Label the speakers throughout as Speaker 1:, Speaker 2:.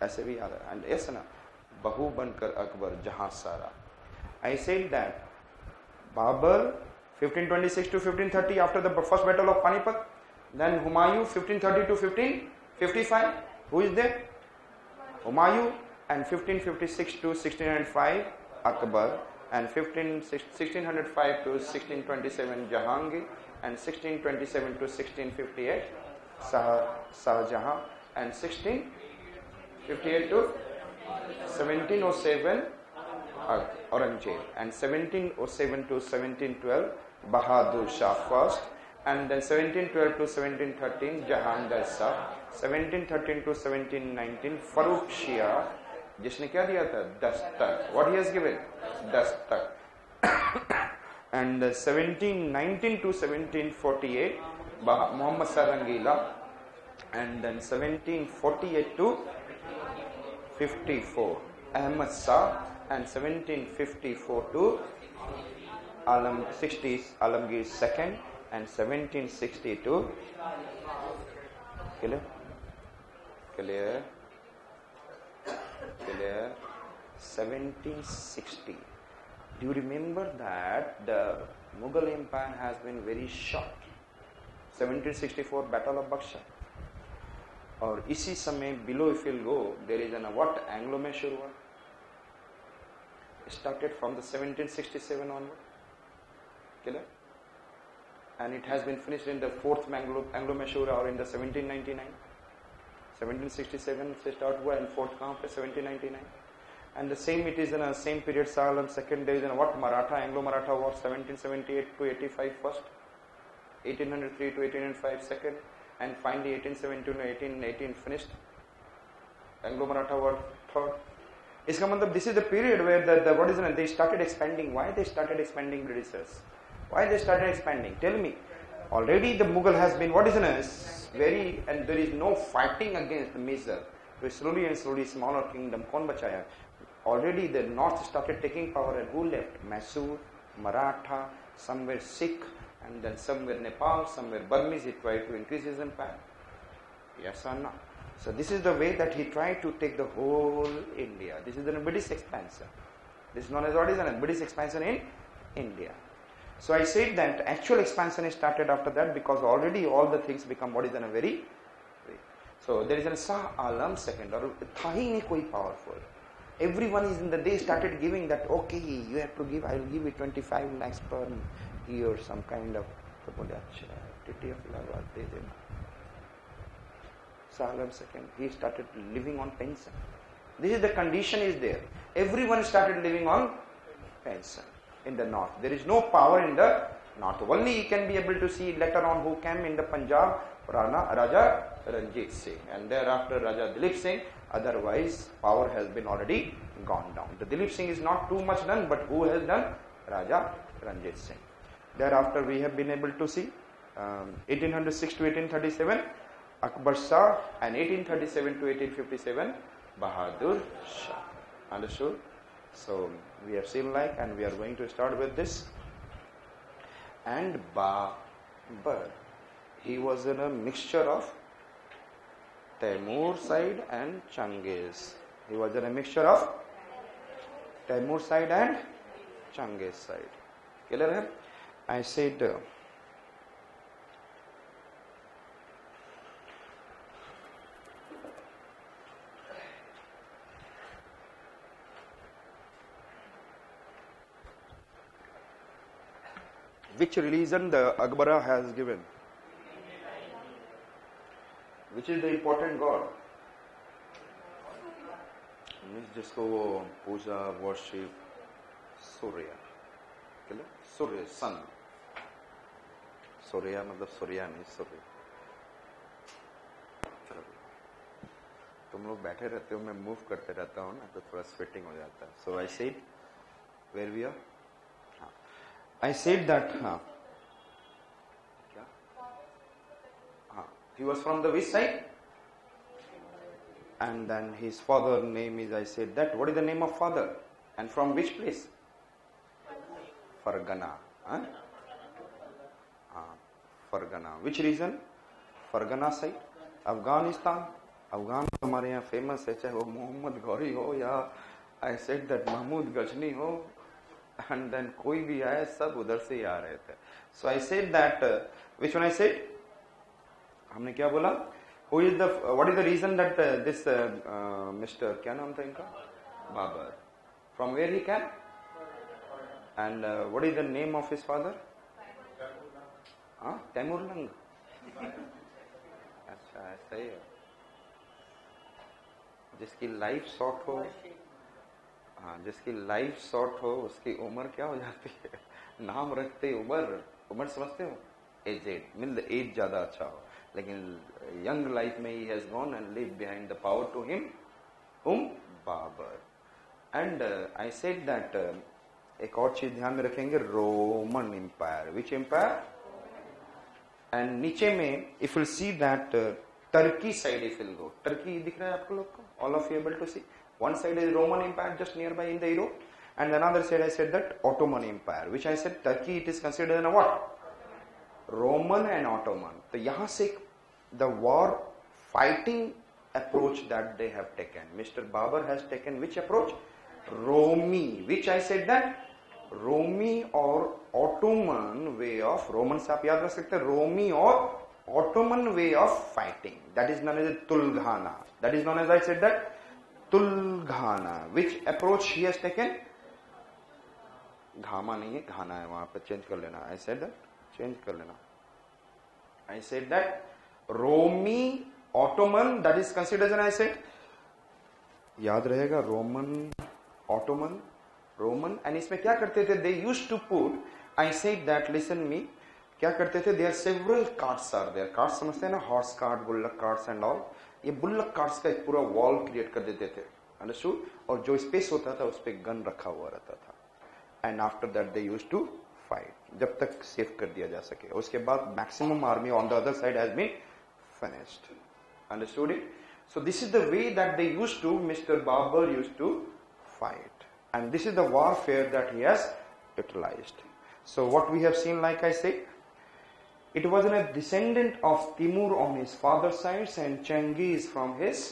Speaker 1: ऐसे भी याद है. And yes ना, बहू बनकर अकबर जहां सारा. I said that Babur 1526 to 1530 after the first battle of Panipat. Then Humayun 1530 to 1555. Who is there? Humayun. And 1556 to 1605 Akbar. And 1605 to 1627 Jahangir. And 1627 to 1658 Shahjahan. And 1658 to 1707 Aurangzeb. And 1707 to 1712 Bahadur Shah first. And then 1712 to 1713 Jahandar Shah. 1713 to 1719 Farooq Shia. जिसने क्या दिया था? Dastak. What he has given? Dastak. And 1719 to 1748 Muhammad Sarangila. And then 1748 to 54 Ahmad Shah. And 1754 to Alamgir second. And 1762 clear 1760. Do you remember that the Mughal Empire has been very short? 1764 Battle of Buxar. और इसी समय below if you go there is an what Anglo-Mysore war started from the 1767 onward. Clear? And it has been finished in the fourth Anglo-Mysore or in the 1799. 1767 से start हुआ and fourth कहाँ पे 1799. And the same it is in a same period Salam second there is in what Maratha Anglo-Maratha war 1778 to 85 first, 1803 to 1805 second, and finally 1817 to 1818 finished. Anglo-Maratha war third. इसका मतलब this is the period where the what is it, they started expanding. Why they started expanding Britishers? Why they started expanding? Tell me. Already the Mughal has been what is it, very, and there is no fighting against the Mysore. So slowly and slowly smaller kingdom कौन बचाया? Already the north started taking power and who left? Mysore, Maratha, somewhere Sikh, and then somewhere Nepal, somewhere Burmese. He tried to increase his empire. Yes or no? So this is the way that he tried to take the whole India. This is the British expansion. This is known as what is the British expansion in India. So I said that actual expansion is started after that because already all the things become what is in a very. So there is a Shah Alam second or tha hi nahi koi powerful. Everyone is in the day started giving that okay you have to give, I will give you 25 lakhs per year some kind of. तो बोले अच्छा TTF लगा दे देना. Shah Alam second he started living on pension. This is the condition is there. Everyone started living on pension. In the north, there is no power in the north. Only you can be able to see later on who came in the Punjab, Raja Ranjit Singh, and thereafter Raja Dilip Singh. Otherwise, power has been already gone down. The Dilip Singh is not too much done, but who has done? Raja Ranjit Singh. Thereafter, we have been able to see 1806 to 1837 Akbar Shah, and 1837 to 1857 Bahadur Shah. Understood? So we have seen like, and we are going to start with this. And Babur, he was in a mixture of Taimur side and Changiz. He was in a mixture of Taimur side and Changiz side. Clear hai? I said which religion the Akbara has given? Which is the important God? जिसको वो पूजा worship सूर्य, सूर्य सन, सूर्य मतलब सूर्य नहीं सूर्य. चलो तुम लोग बैठे रहते हो, मैं मूव करते रहता हूँ ना तो थोड़ा स्वेटिंग हो जाता है. So I said where we are. I said that he was from the which side? And then his father name is, I said that. What is the name of father? And from which place? Fargana. Fargana. Which region? Fargana side. Afghanistan. Afghan हमारे यहाँ famous है, चाहे वो मोहम्मद गौरी हो या I said that Mahmud Ghazni हो, and then कोई भी आए सब उधर से ही आ रहे थे. So I said that which one I said, हमने क्या बोला, who is the what is the reason that this mister, क्या नाम था इनका, Babur, from where he came, and what is the name of his father, Timurlang. अच्छा ऐसा ही है, जिसकी लाइफ शॉर्ट हो, हाँ जिसकी लाइफ शॉर्ट हो उसकी उम्र क्या हो जाती है, नाम रखते ही उम्र, उम्र समझते हो, एजेड मीन द एज ज्यादा अच्छा हो, लेकिन यंग लाइफ में he has gone and live behind the power to him whom Babur. And I said that एक और चीज ध्यान में रखेंगे, Roman empire, which empire, and नीचे में if will see that Turkey side if will go, Turkey दिख रहा है आपको लोग को, all of you able to see, one side is Roman Empire just nearby in the Europe, and another side I said that Ottoman Empire, which I said Turkey it is considered in a what, Roman and Ottoman. तो यहाँ से the war fighting approach that they have taken, Mr. Babar has taken which approach, Romi, which I said that Romi or Ottoman way of, Roman से आप याद रख सकते हैं, Romi or Ottoman way of fighting, that is known as Tulghana, that is known as I said that तुलघाना. Which approach he has taken, घामा नहीं है घाना है, वहां पर चेंज कर लेना, आई सेड दैट, चेंज कर लेना, आई सेड दैट रोमी Ottoman that is considered, I said याद रहेगा, रोमन ऑटोमन रोमन, एंड इसमें क्या करते थे, they used to put, I said that listen me, क्या करते थे, there several carts are there, carts समझते हैं ना, horse cart, bullock carts and all, ये बुल्लक कार्ड्स का एक पूरा वॉल क्रिएट कर देते थे, अंडरस्टूड, और जो स्पेस होता था उस पर गन रखा हुआ रहता था, and after that they used to fight, जब तक सेव कर दिया जा सके, उसके बाद maximum army on the other side has been finished, understood it. So this is the way that they used to, mister Babur used to fight, and this is the warfare that he has utilized. So what we have seen, like I said, it was a descendant of Timur on his father's side and Chengiz from his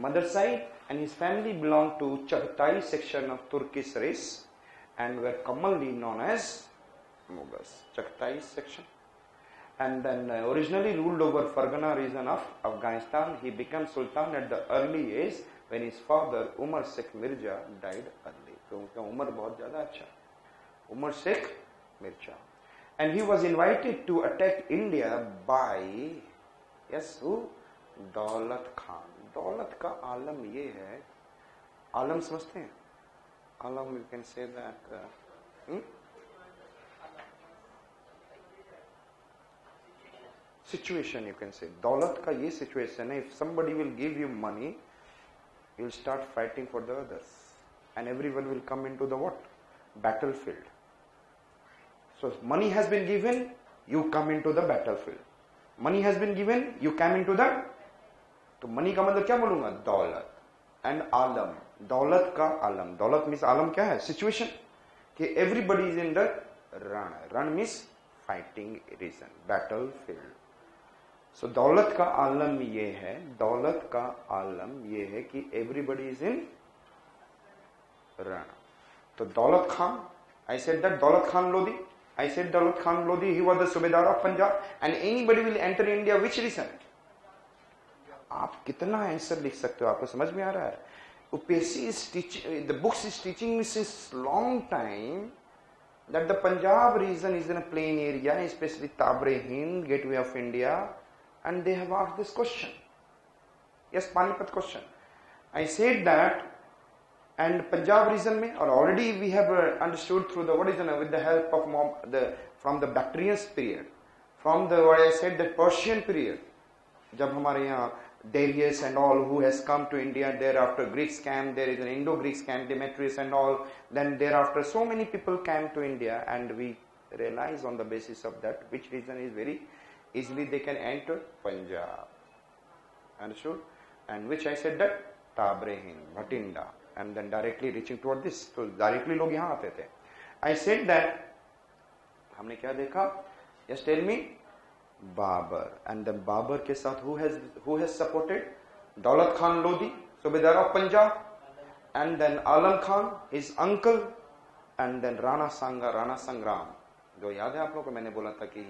Speaker 1: mother's side, and his family belonged to Chagatai section of Turkish race and were commonly known as Mughals. Chagatai section, and then originally ruled over Fargana region of Afghanistan. He became sultan at the early age when his father Umar Sheikh Mirza died early. तो उनका उम्र बहुत ज्यादा अच्छा, Umar Sheikh Mirza. And he was invited to attack India by, yes, who? दौलत खान. दौलत का आलम ये है, आलम समझते हैं, आलम you can say that situation, you can say. दौलत का ये situation है, if somebody will give you money, you'll start fighting for the others, and everyone will come into the what? Battlefield. So money has been given, you come into the battlefield. Money has been given, you come into the, तो money का मतलब क्या बोलूंगा, दौलत, and आलम, दौलत का आलम, दौलत means आलम क्या है, सिचुएशन, कि everybody is in the Rann, Rann means fighting reason, battlefield. सो दौलत का आलम ये है, दौलत का आलम ये है कि everybody is in रण. तो दौलत Khan, I said that Daulat Khan Lodi, I said Daulat Khan Lodi, he was the Subedar of Punjab, and anybody will enter India, which reason? आप कितना आंसर लिख सकते हो, आपको समझ में आ रहा है? UPSC is teaching, the books is teaching me since long time that the Punjab region is in a plain area, especially Tabre Hind, gateway of India, and they have asked this question. Yes, Panipat question. I said that, and Punjab region में, और already we have understood through the what is with the help of from the Bactrian period, from the what I said the Persian period, जब हमारे यहाँ Darius and all who has come to India, thereafter Greeks came, there is an Indo-Greeks came, Demetrius and all, then thereafter so many people came to India, and we realize on the basis of that which region is very easily they can enter Punjab, understood, and which I said that Tabre Hind, Bhatinda, and then directly reaching toward this, तो directly लोग यहाँ आते थे. I said that, हमने क्या देखा? Just tell me, Babur, and then Babur के साथ who has supported? Daulat Khan Lodi, Subedar of Punjab, and then Alam Khan, his uncle, and then Rana Sanga, Rana Sangram. जो याद है आप लोगों को, मैंने बोला था कि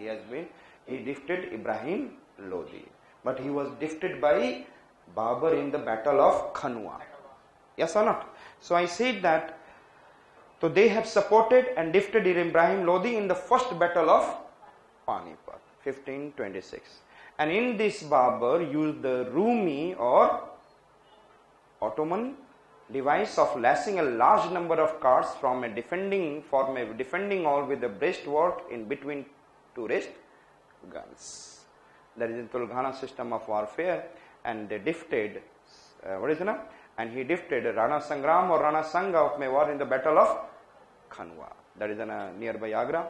Speaker 1: he defeated Ibrahim Lodi, but he was defeated by Babur in the battle of Khanwa. Yes or not? So I said that, so they have supported and defeated Ibrahim Lodi in the first battle of Panipat, 1526. And in this Babur used the Rumi or Ottoman device of lashing a large number of cards from a defending all with a breastwork in between two rest guns. That is in Tulghana system of warfare, and they defeated and he defeated Rana Sangram or Rana Sanga of Mewar in the battle of Khanwa. That is in nearby Agra.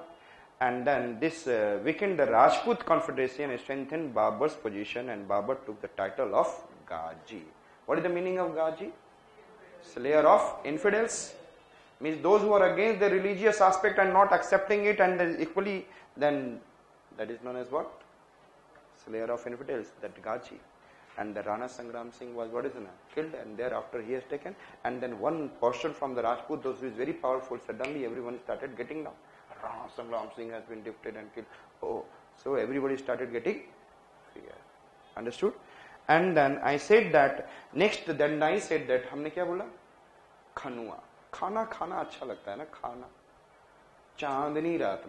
Speaker 1: And then this weakened the Rajput confederation and strengthened Babur's position, and Babur took the title of Ghazi. What is the meaning of Ghazi? Slayer of infidels. Means those who are against the religious aspect and not accepting it, and equally, then that is known as what? Slayer of infidels, that Ghazi. And the Rana Sangram Singh was killed, and thereafter he has taken. And then one portion from the Rajput, those who is very powerful, suddenly everyone started getting down. Rana Sangram Singh has been defeated and killed. Oh, so everybody started getting fear. Understood? And then I said that, then I said that, हमने क्या बोला? खनुआ. खाना खाना अच्छा लगता है ना, खाना. चांदनी रात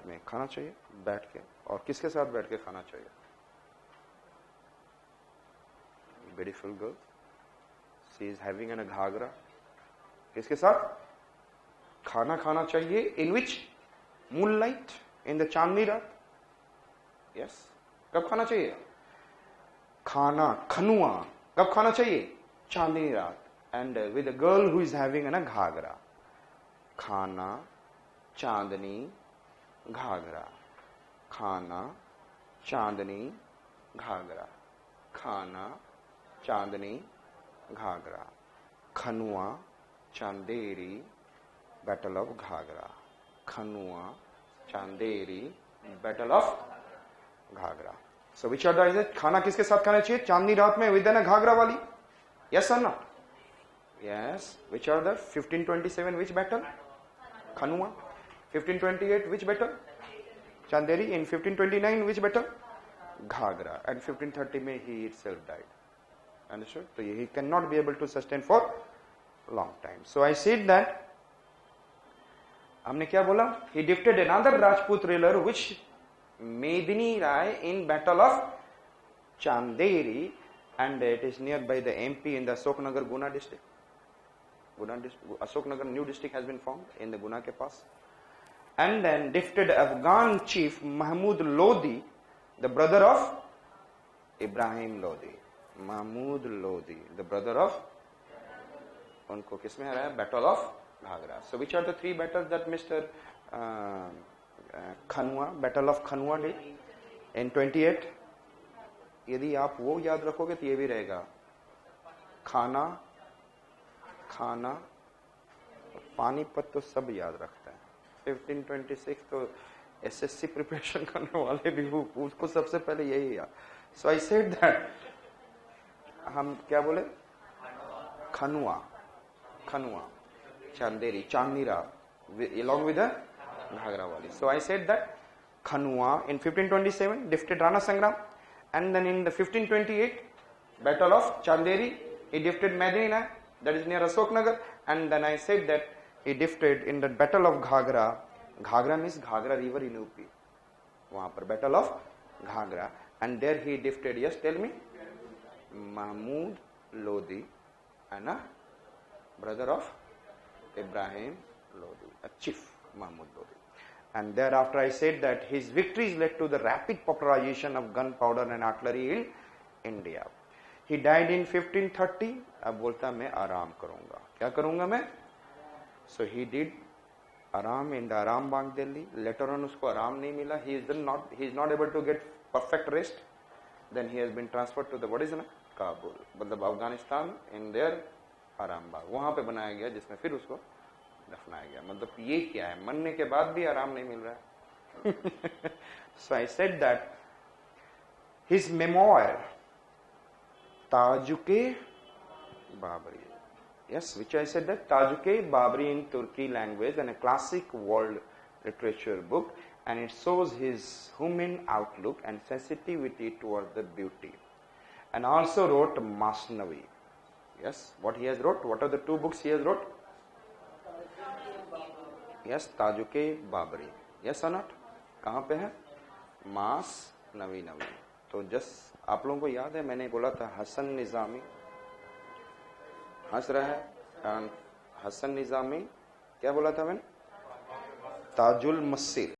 Speaker 1: में खाना चाहिए बैठ के, और किसके साथ बैठ के खाना चाहिए? Beautiful girl. She is having a Ghaghara. किसके साथ? खाना खाना चाहिए. In which? Moonlight. In the चांदनी रात. Yes. कब खाना चाहिए? खाना खनुआ कब खाना चाहिए? चांदनी रात. And with a girl who is having a Ghaghara. खाना चांदनी घाघरा. खाना चांदनी घाघरा. खाना चांदनी Ghaghara. Khanua Chanderi battle of Ghaghara. Khanua Chanderi battle of Ghaghara. So which order is it? खाना किसके साथ खाना चाहिए? चांदनी रात में विद घाघरा वाली. Yes or not? Yes. Which order? 1527 which battle? Khanua. 1528 which battle? Chanderi. In 1529 which battle? Ghagra. And 1530 में he itself died. Understood? So he cannot be able to sustain for long time. So I said that हमने क्या बोला? He defeated another Rajput ruler which Medini Rai in battle of Chanderi, and it is nearby the MP in the Ashoknagar Guna district. Ashoknagar new district has been formed in the Guna ke paas. And then defeated Afghan chief Mahmud Lodi, the brother of Ibrahim Lodi. Mahmud Lodi, the brother of, उनको किसमें हराया? Battle of Ghagra. So which are the three battles that Mr. Khanua, Battle of Khanua did in 28? यदि आप वो याद रखोगे तो ये भी रहेगा. खाना खाना पानीपत तो सब याद रखता है. 1526 तो एसएससी प्रिपरेशन करने वाले भी वो उसको सबसे पहले यही याद. सो आई सेड दैट हम क्या बोले? खनुआ खनुआ चांदेरी चांदनी रात along with the Ghagra wali. So I said that Khanua in 1527 defeated Rana Sangram, and then in the 1528 battle of Chanderi he defeated Medina, that is near Ashoknagar, and then I said that he defeated in the battle of Ghagra. Ghagra means Ghagra river in UP. वहाँ पर battle of Ghagra, and there he defeated, yes, tell me, Mahmud Lodi and a brother of Ibrahim Lodi, a chief Mahmud Lodi. And thereafter I said that his victories led to the rapid popularization of gunpowder and artillery in India. He died in 1530. अब बोलता मैं आराम करूंगा. क्या करूंगा मैं? So he did आराम in the Aram Bagh, Delhi. Later on उसको आराम नहीं मिला. He is not able to get perfect rest. Then he has been transferred to the what is it? Kabul. मतलब अफगानिस्तान in their आराम बाग. वहाँ पे बनाया गया जिसमें फिर उसको दफनाया गया. मतलब ये क्या है? मरने के बाद भी आराम नहीं मिल रहा है. So I said that His memoir, Tajuke Babri. Yes, which I said that Tajuke Babri in Turki language and a classic world literature book, and it shows his human outlook and sensitivity toward the beauty. And also wrote Masnavi. Yes, what he has wrote? What are the two books he has wrote? Yes, Tajuke Babri. Yes or not? कहाँ पे है? मास नवी नवी. तो just आप लोगों को याद है मैंने बोला था हसन निजामी हंस रहा है. हसन निजामी क्या बोला था मैंने? ताजुल मस्सिर.